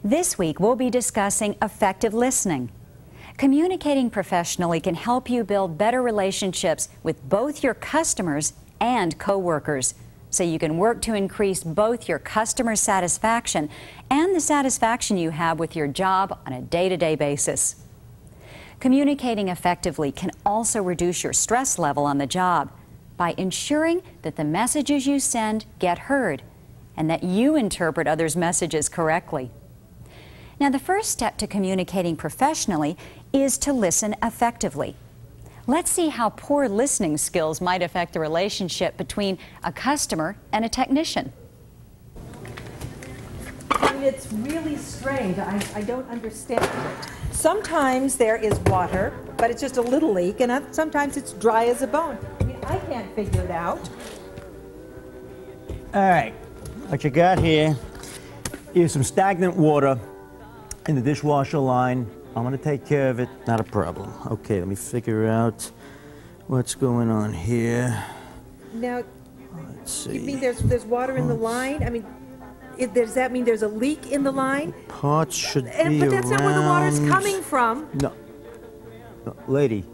This week we'll be discussing effective listening. Communicating professionally can help you build better relationships with both your customers and coworkers, so you can work to increase both your customer satisfaction and the satisfaction you have with your job on a day-to-day basis. Communicating effectively can also reduce your stress level on the job by ensuring that the messages you send get heard and that you interpret others' messages correctly. Now, the first step to communicating professionally is to listen effectively. Let's see how poor listening skills might affect the relationship between a customer and a technician. I mean, it's really strange. I don't understand it. Sometimes there is water, but it's just a little leak, and sometimes it's dry as a bone. I mean, I can't figure it out. All right, what you got here is some stagnant water in the dishwasher line. I'm going to take care of it, not a problem. Okay, let me figure out what's going on here. Now, let's see. You mean there's water in the line? I mean, does that mean there's a leak in the line? Parts should be But that's around... not where the water's coming from. No, lady,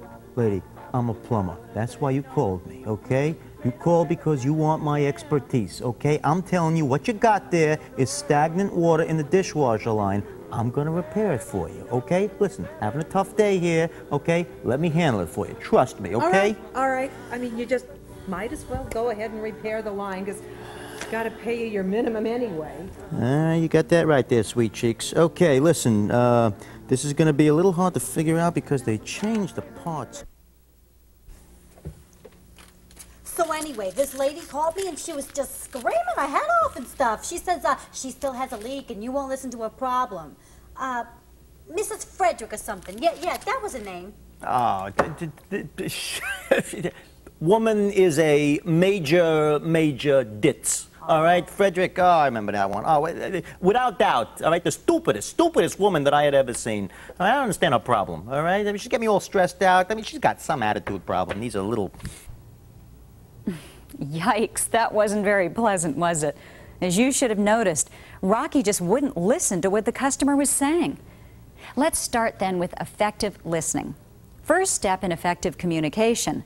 I'm a plumber. That's why you called me, okay? You called because you want my expertise, okay? I'm telling you, what you got there is stagnant water in the dishwasher line. I'm gonna repair it for you, okay? Listen, having a tough day here, okay? Let me handle it for you. Trust me, okay? All right. I mean, you just might as well go ahead and repair the line, because I've got to pay you your minimum anyway. You got that right there, sweet cheeks. Okay, listen, this is gonna be a little hard to figure out because they changed the parts. So anyway, this lady called me and she was just screaming her head off and stuff. She says she still has a leak and you won't listen to her problem. Mrs. Frederick or something. Yeah, that was her name. Oh, woman is a major ditz. All right, Frederick, oh, I remember that one. Oh, without doubt, all right, the stupidest woman that I had ever seen. I don't understand her problem, all right? I mean, she's got me all stressed out. I mean, she's got some attitude problem. These are little... Yikes, that wasn't very pleasant, was it? As you should have noticed, Rocky just wouldn't listen to what the customer was saying. Let's start then with effective listening. First step in effective communication.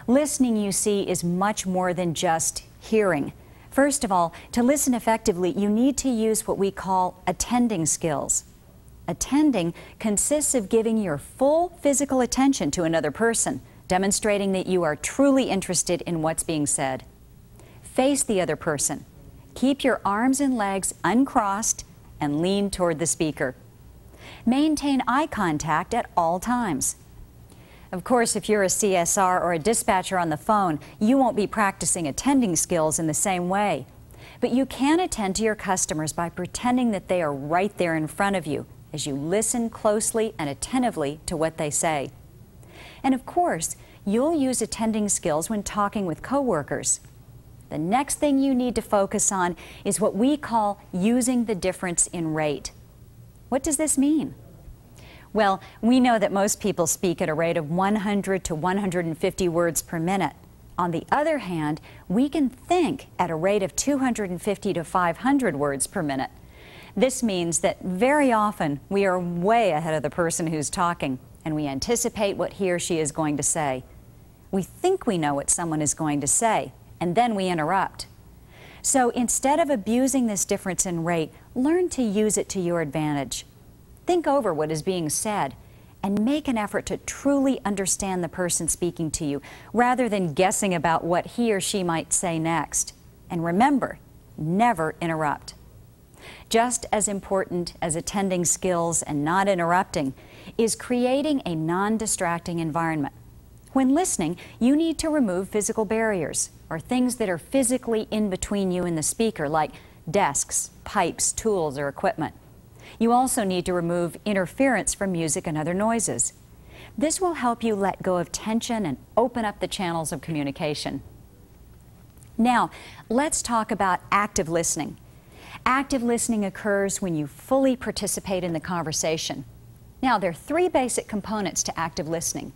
Listening, you see, is much more than just hearing. First of all, to listen effectively, you need to use what we call attending skills. Attending consists of giving your full physical attention to another person, demonstrating that you are truly interested in what's being said. Face the other person. Keep your arms and legs uncrossed and lean toward the speaker. Maintain eye contact at all times. Of course, if you're a CSR or a dispatcher on the phone, you won't be practicing attending skills in the same way. But you can attend to your customers by pretending that they are right there in front of you as you listen closely and attentively to what they say. And of course, you'll use attending skills when talking with coworkers. The next thing you need to focus on is what we call using the difference in rate. What does this mean? Well, we know that most people speak at a rate of 100 to 150 words per minute. On the other hand, we can think at a rate of 250 to 500 words per minute. This means that very often we are way ahead of the person who's talking, and we anticipate what he or she is going to say. We think we know what someone is going to say, and then we interrupt. So instead of abusing this difference in rate, learn to use it to your advantage. Think over what is being said and make an effort to truly understand the person speaking to you, rather than guessing about what he or she might say next. And remember, never interrupt. Just as important as attending skills and not interrupting is creating a non-distracting environment. When listening, you need to remove physical barriers, or things that are physically in between you and the speaker, like desks, pipes, tools, or equipment. You also need to remove interference from music and other noises. This will help you let go of tension and open up the channels of communication. Now, let's talk about active listening. Active listening occurs when you fully participate in the conversation. Now, there are three basic components to active listening: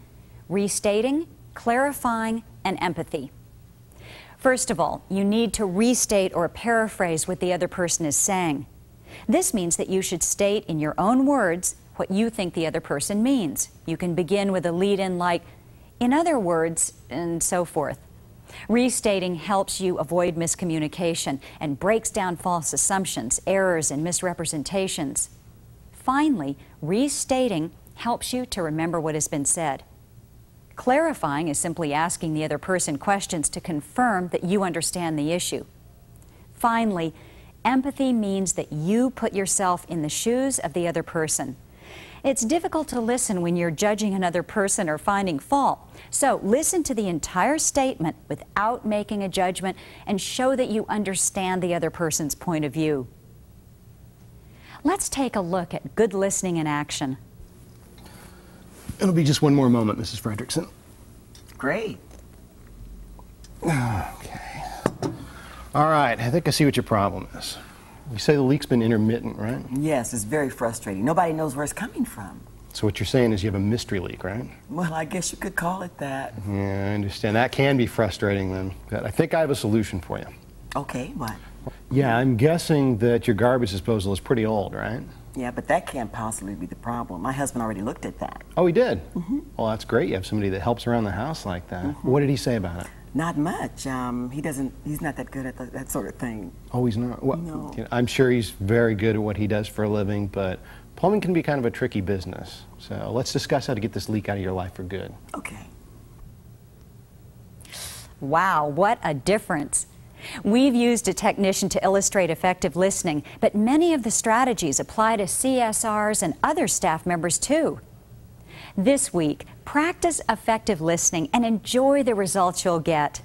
restating, clarifying, and empathy. First of all, you need to restate or paraphrase what the other person is saying. This means that you should state in your own words what you think the other person means. You can begin with a lead-in like, "In other words," and so forth. Restating helps you avoid miscommunication and breaks down false assumptions, errors, and misrepresentations. Finally, restating helps you to remember what has been said. Clarifying is simply asking the other person questions to confirm that you understand the issue. Finally, empathy means that you put yourself in the shoes of the other person. It's difficult to listen when you're judging another person or finding fault. So listen to the entire statement without making a judgment and show that you understand the other person's point of view. Let's take a look at good listening in action. It'll be just one more moment, Mrs. Fredrickson. Great. Okay. All right, I think I see what your problem is. You say the leak's been intermittent, right? Yes, it's very frustrating. Nobody knows where it's coming from. So what you're saying is you have a mystery leak, right? Well, I guess you could call it that. Yeah, I understand. That can be frustrating then. But I think I have a solution for you. Okay, what? Yeah, I'm guessing that your garbage disposal is pretty old, right? Yeah, but that can't possibly be the problem. My husband already looked at that. Oh, he did? Mm-hmm. Well, that's great. You have somebody that helps around the house like that. Mm-hmm. What did he say about it? Not much. He's not that good at that sort of thing. Oh, he's not? Well, no. You know, I'm sure he's very good at what he does for a living, but plumbing can be kind of a tricky business. So let's discuss how to get this leak out of your life for good. Okay. Wow, what a difference. We've used a technician to illustrate effective listening, but many of the strategies apply to CSRs and other staff members too. This week, practice effective listening and enjoy the results you'll get.